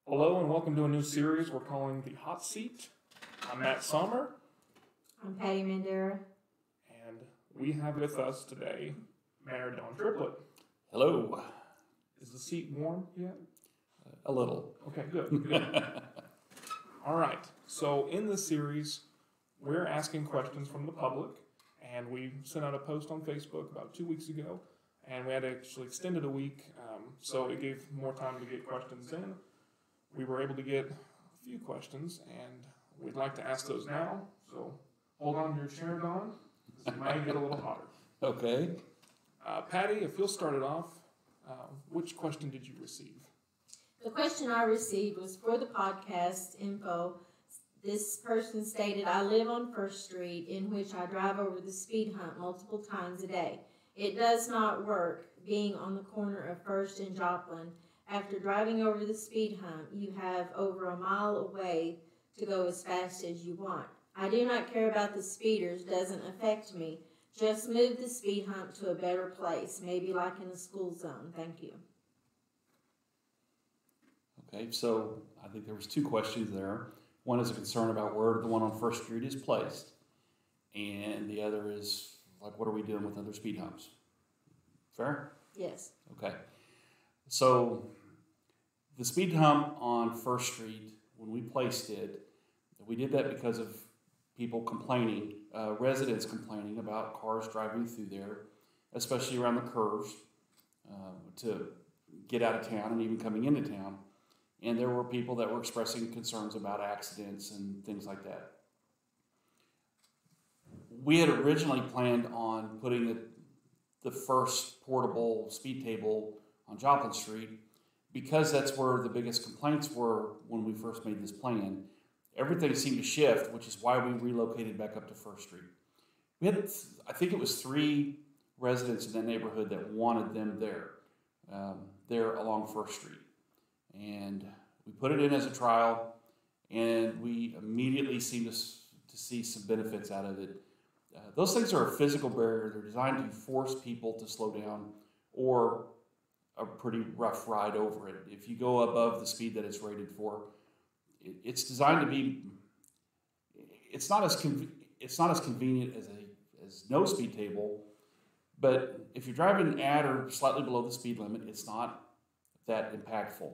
Hello and welcome to a new series we're calling The Hot Seat. I'm Matt Sommer. I'm Patty Mandera. And we have with us today Mayor Don Triplett. Hello. Is the seat warm yet? A little. Okay, good. All right, so in this series, we're asking questions from the public, and we sent out a post on Facebook about 2 weeks ago, and we had to actually extend it a week, so it gave more time to get questions in. We were able to get a few questions, and we'd like to ask those now. So hold on to your chair, Don. This might get a little hotter. Okay. Patty, if you'll start it off, which question did you receive? The question I received was for the podcast info. This person stated, I live on 1st Street, in which I drive over the speed hump multiple times a day. It does not work being on the corner of 1st and Joplin. After driving over the speed hump, you have over a mile away to go as fast as you want. I do not care about the speeders, doesn't affect me. Just move the speed hump to a better place, maybe like in a school zone. Thank you. Okay, so I think there was two questions there. One is a concern about where the one on 1st Street is placed, and the other is, like, what are we doing with other speed humps? Fair? Yes. Okay. So the speed hump on 1st Street, when we placed it, we did that because of people complaining, residents complaining about cars driving through there, especially around the curves, to get out of town and even coming into town. And there were people that were expressing concerns about accidents and things like that. We had originally planned on putting the first portable speed table on Joplin Street, because that's where the biggest complaints were when we first made this plan. Everything seemed to shift, which is why we relocated back up to 1st Street. We had, I think it was 3 residents in that neighborhood that wanted them there along 1st Street. And we put it in as a trial, and we immediately seemed to see some benefits out of it. Those things are a physical barrier. They're designed to force people to slow down or a pretty rough ride over it. If you go above the speed that it's rated for, it's designed to be. It's not as convenient as no speed table, but if you're driving at or slightly below the speed limit, it's not that impactful.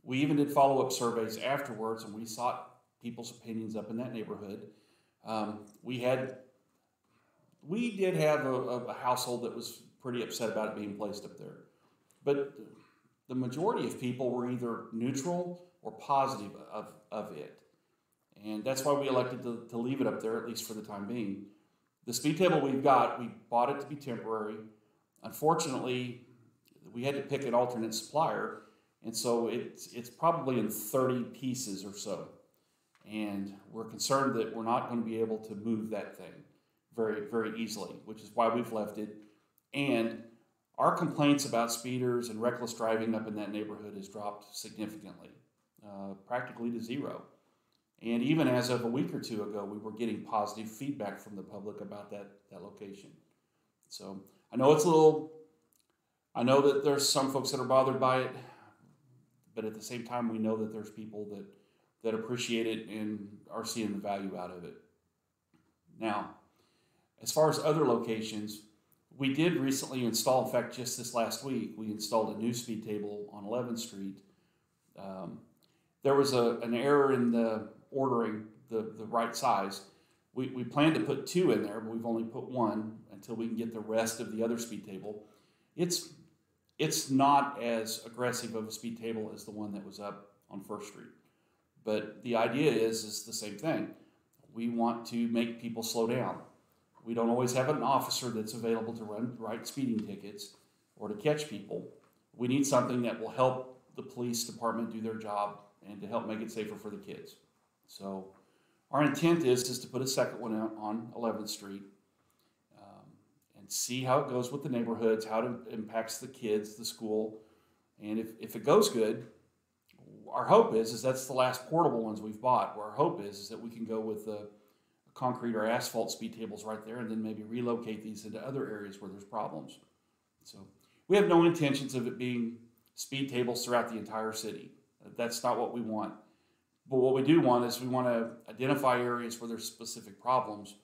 We even did follow-up surveys afterwards, and we sought people's opinions up in that neighborhood. We did have a household that was pretty upset about it being placed up there. But the majority of people were either neutral or positive of it. And that's why we elected to leave it up there, at least for the time being. The speed table we bought it to be temporary. Unfortunately, we had to pick an alternate supplier, and so it's probably in 30 pieces or so. And we're concerned that we're not going to be able to move that thing very, very easily, which is why we've left it. And our complaints about speeders and reckless driving up in that neighborhood has dropped significantly, practically to zero. And even as of a week or two ago, we were getting positive feedback from the public about that location. So I know that there's some folks that are bothered by it, but at the same time, we know that there's people that appreciate it and are seeing the value out of it. Now, as far as other locations, we did recently install, in fact, just this last week, we installed a new speed table on 11th Street. There was an error in the ordering the right size. We planned to put 2 in there, but we've only put 1 until we can get the rest of the other speed table. It's not as aggressive of a speed table as the one that was up on 1st Street. But the idea is the same thing. We want to make people slow down. We don't always have an officer that's available to write speeding tickets or to catch people. We need something that will help the police department do their job and to help make it safer for the kids. So our intent is to put a second one out on 11th Street and see how it goes with the neighborhoods, how it impacts the kids, the school. And if it goes good, our hope is that's the last portable ones we've bought. Our hope is that we can go with the concrete or asphalt speed tables right there and then maybe relocate these into other areas where there's problems. So we have no intentions of it being speed tables throughout the entire city. That's not what we want. But what we do want is we want to identify areas where there's specific problems,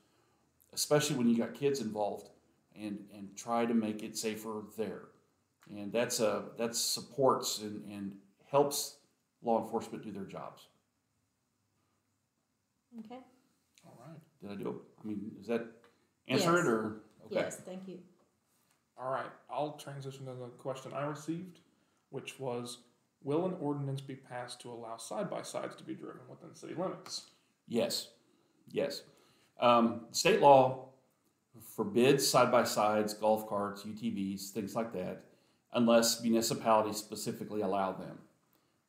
especially when you got kids involved, and try to make it safer there. And that supports and helps law enforcement do their jobs. Okay. All right. Did I do it? I mean, does that answer it or? Okay. Yes, thank you. All right. I'll transition to the question I received, which was, will an ordinance be passed to allow side-by-sides to be driven within city limits? Yes. Yes. State law forbids side-by-sides, golf carts, UTVs, things like that, unless municipalities specifically allow them.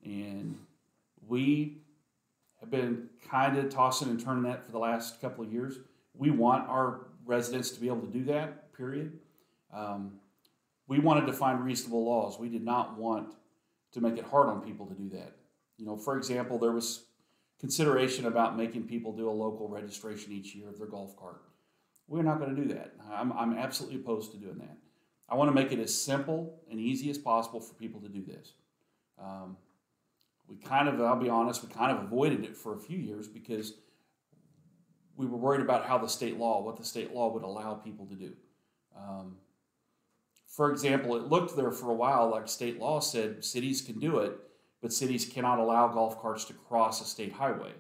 And we have been kind of tossing and turning that for the last couple of years. We want our residents to be able to do that, period. We wanted to find reasonable laws. We did not want to make it hard on people to do that. You know, for example, there was consideration about making people do a local registration each year of their golf cart. We're not going to do that. I'm absolutely opposed to doing that. I want to make it as simple and easy as possible for people to do this. I'll be honest, we kind of avoided it for a few years because we were worried about what the state law would allow people to do. For example, it looked there for a while like state law said cities can do it, but cities cannot allow golf carts to cross a state highway.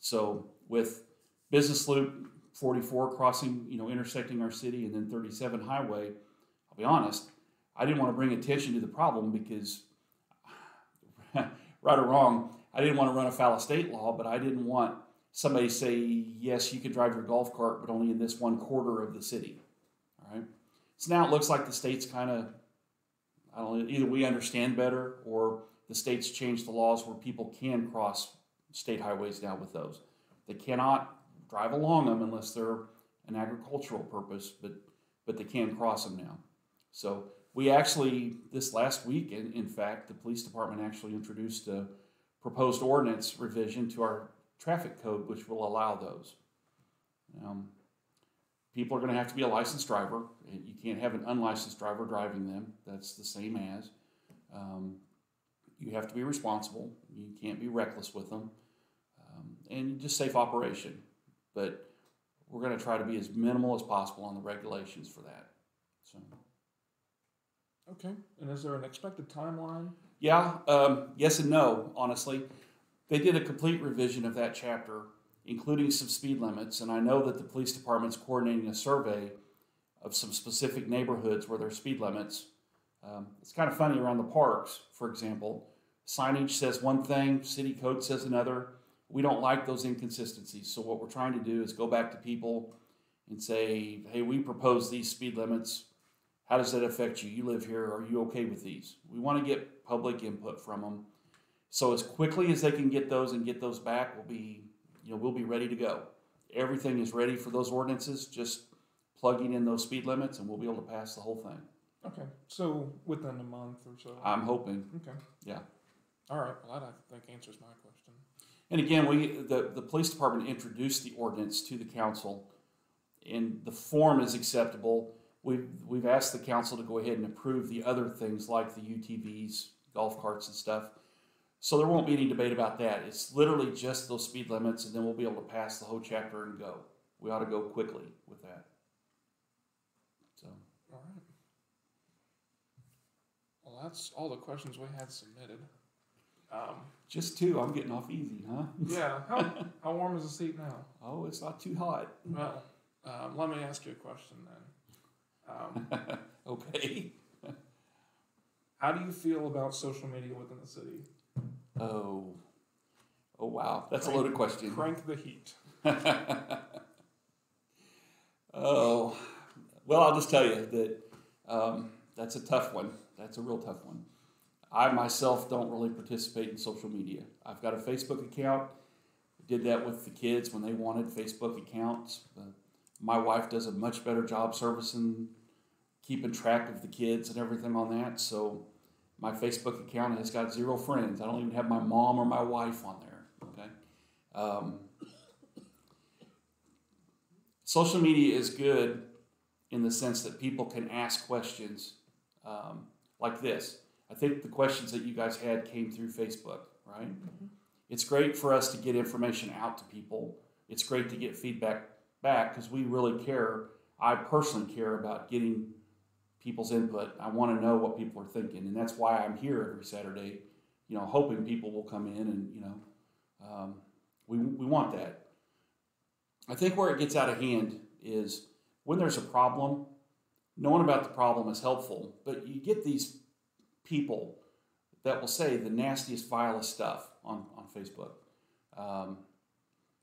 So with Business Loop 44 crossing, intersecting our city, and then 37 highway, I'll be honest, I didn't want to bring attention to the problem because, right or wrong, I didn't want to run afoul of state law, but I didn't want somebody to say, yes, you can drive your golf cart, but only in this one quarter of the city. All right. So now it looks like the state's kind of, I don't know, either we understand better or the state's changed the laws where people can cross state highways now with those. They cannot drive along them unless they're an agricultural purpose, but they can cross them now. So we actually, this last week, in fact, the police department actually introduced a proposed ordinance revision to our traffic code, which will allow those. People are going to have to be a licensed driver. You can't have an unlicensed driver driving them. That's the same as. You have to be responsible. You can't be reckless with them. And just safe operation. But we're going to try to be as minimal as possible on the regulations for that. So. Okay. And is there an expected timeline? Yeah. Yes and no, honestly. They did a complete revision of that chapter, including some speed limits, and I know that the police department's coordinating a survey of some specific neighborhoods where there's speed limits. It's kind of funny around the parks, for example. Signage says one thing, city code says another. We don't like those inconsistencies, so what we're trying to do is go back to people and say, hey, we propose these speed limits. How does that affect you? You live here. Are you okay with these? We want to get public input from them. So as quickly as they can get those and get those back, we'll be ready to go. Everything is ready for those ordinances, just plugging in those speed limits, and we'll be able to pass the whole thing. Okay, so within a month or so. I'm hoping. Okay. Yeah. All right. Well, that I think answers my question. And again, the police department introduced the ordinance to the council, and the form is acceptable. We've asked the council to go ahead and approve the other things like the UTVs, golf carts, and stuff. So there won't be any debate about that. It's literally just those speed limits, and then we'll be able to pass the whole chapter and go. We ought to go quickly with that. So. All right. Well, that's all the questions we had submitted. Just two. I'm getting off easy, huh? Yeah. How warm is the seat now? Oh, it's not too hot. Well, let me ask you a question then. Okay. How do you feel about social media within the city? Oh wow. That's a loaded question. Crank the heat. Oh, well, I'll just tell you that that's a tough one. That's a real tough one. I myself don't really participate in social media. I've got a Facebook account. I did that with the kids when they wanted Facebook accounts. My wife does a much better job servicing, keeping track of the kids and everything on that. So my Facebook account has got 0 friends. I don't even have my mom or my wife on there. Okay. Social media is good in the sense that people can ask questions like this. I think the questions that you guys had came through Facebook, right? Mm-hmm. It's great for us to get information out to people. It's great to get feedback back because we really care. I personally care about getting people's input. I want to know what people are thinking, and that's why I'm here every Saturday, hoping people will come in and, we want that. I think where it gets out of hand is when there's a problem, knowing about the problem is helpful, but you get these people that will say the nastiest, vilest stuff on Facebook.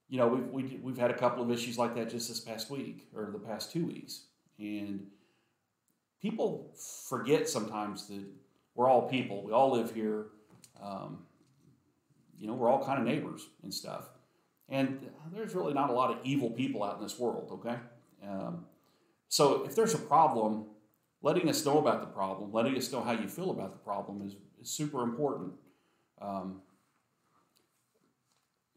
We've had a couple of issues like that just this past week or the past 2 weeks, and people forget sometimes that we're all people. We all live here. We're all kind of neighbors and stuff. And there's really not a lot of evil people out in this world, okay? So if there's a problem, letting us know about the problem, letting us know how you feel about the problem is super important.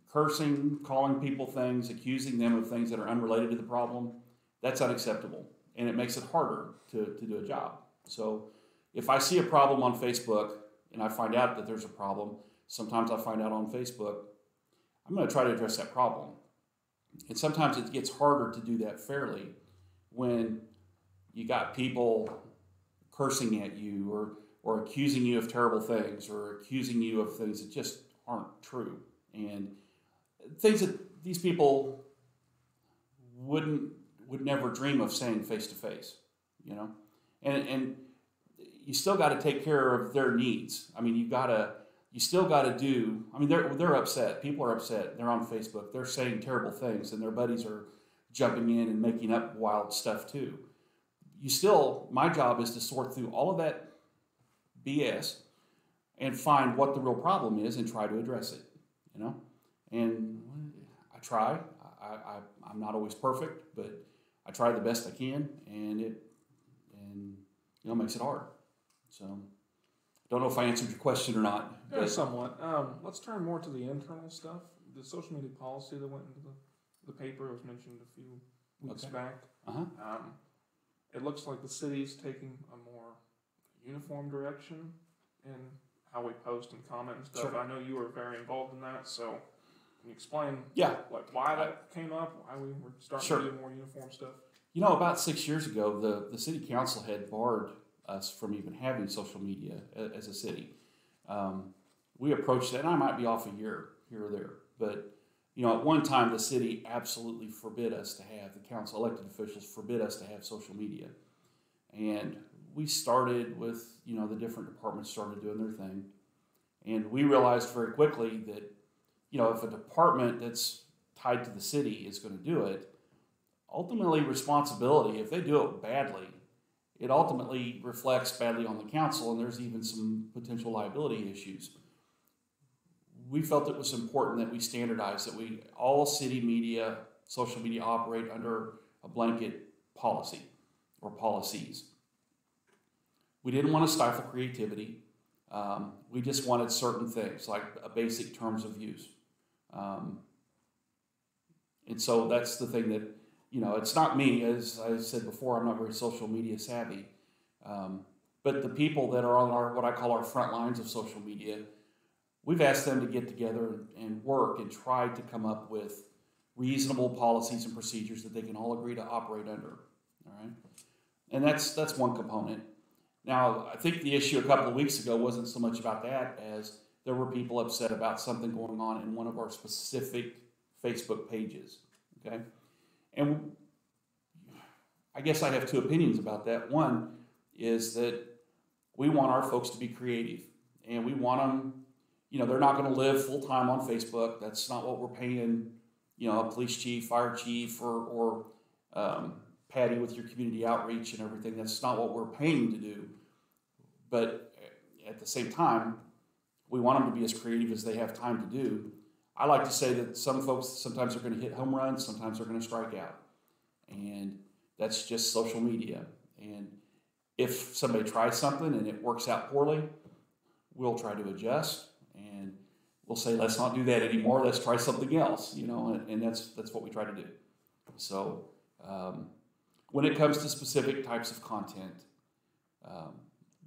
Cursing, calling people things, accusing them of things that are unrelated to the problem, that's unacceptable. And it makes it harder to do a job. So if I see a problem on Facebook and I find out that there's a problem, sometimes I find out on Facebook, I'm going to try to address that problem. And sometimes it gets harder to do that fairly when you got people cursing at you or accusing you of terrible things or accusing you of things that just aren't true. And things that these people would never dream of saying face to face, and you still got to take care of their needs. I mean, you still got to do. I mean, they're upset. People are upset. They're on Facebook. They're saying terrible things, and their buddies are jumping in and making up wild stuff too. My job is to sort through all of that BS and find what the real problem is and try to address it. And I try. I'm not always perfect, but I try the best I can, and it makes it hard. So, don't know if I answered your question or not. Yeah, somewhat. Let's turn more to the internal stuff. The social media policy that went into the paper was mentioned a few weeks back. Uh-huh. It looks like the city's taking a more uniform direction in how we post and comment and stuff. Sure. I know you were very involved in that, so can you explain why that came up, why we were starting to do more uniform stuff? About 6 years ago, the city council had barred us from even having social media as a city. We approached that, and I might be off a year here or there, but at one time the city absolutely forbid us to have, the council elected officials forbid us to have social media. And we started with, the different departments started doing their thing. And we realized very quickly that, if a department that's tied to the city is going to do it, ultimately responsibility, if they do it badly, it ultimately reflects badly on the council, and there's even some potential liability issues. We felt it was important that we standardize, that all city media, social media operate under a blanket policy or policies. We didn't want to stifle creativity. We just wanted certain things, like a basic terms of use. And so that's the thing that, it's not me. As I said before, I'm not very social media savvy. But the people that are on what I call our front lines of social media, we've asked them to get together and work and try to come up with reasonable policies and procedures that they can all agree to operate under. All right, and that's one component. Now, I think the issue a couple of weeks ago wasn't so much about that as there were people upset about something going on in one of our specific Facebook pages. Okay, and I guess I have two opinions about that. One is that we want our folks to be creative, and we want them. They're not going to live full-time on Facebook. That's not what we're paying, a police chief, fire chief, or Patty with your community outreach and everything. That's not what we're paying to do. But at the same time, we want them to be as creative as they have time to do. I like to say that some folks sometimes are going to hit home runs, sometimes they're going to strike out. And that's just social media. And if somebody tries something and it works out poorly, we'll try to adjust. And we'll say, let's not do that anymore. Let's try something else, and that's what we try to do. So when it comes to specific types of content,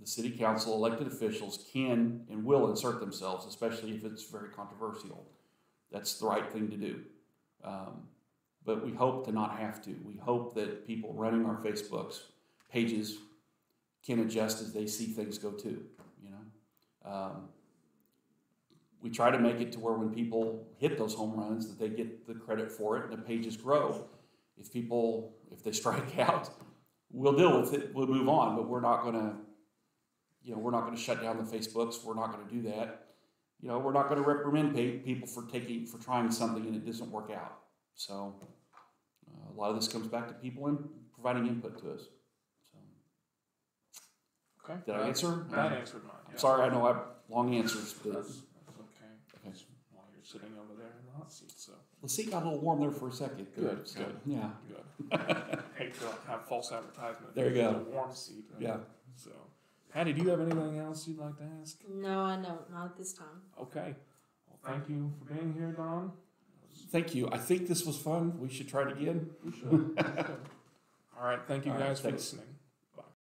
the city council, elected officials can and will insert themselves, especially if it's very controversial. That's the right thing to do. But we hope to not have to. We hope that people running our Facebook's pages can adjust as they see things go too, you know. We try to make it to where when people hit those home runs that they get the credit for it and the pages grow. If they strike out, we'll deal with it, we'll move on, but we're not gonna shut down the Facebooks, we're not gonna do that. You know, we're not gonna reprimand people for trying something and it doesn't work out. So a lot of this comes back to people providing input to us. So, Okay. did I answer? That answered mine. Yeah. Sorry, I know I have long answers, but That's okay. While you're sitting over there in the hot seat, so. the seat got a little warm there for a second. Good, So, good. yeah. Good. Hate to have false advertisement. There you go. A warm seat. Right? Yeah. So, Patty, do you have anything else you'd like to ask? No, I don't. Not at this time. Okay. Well, thank you for being here, Don. Thank you. I think this was fun. We should try it again. We should. All right. Thank you All right, guys for thanks. listening.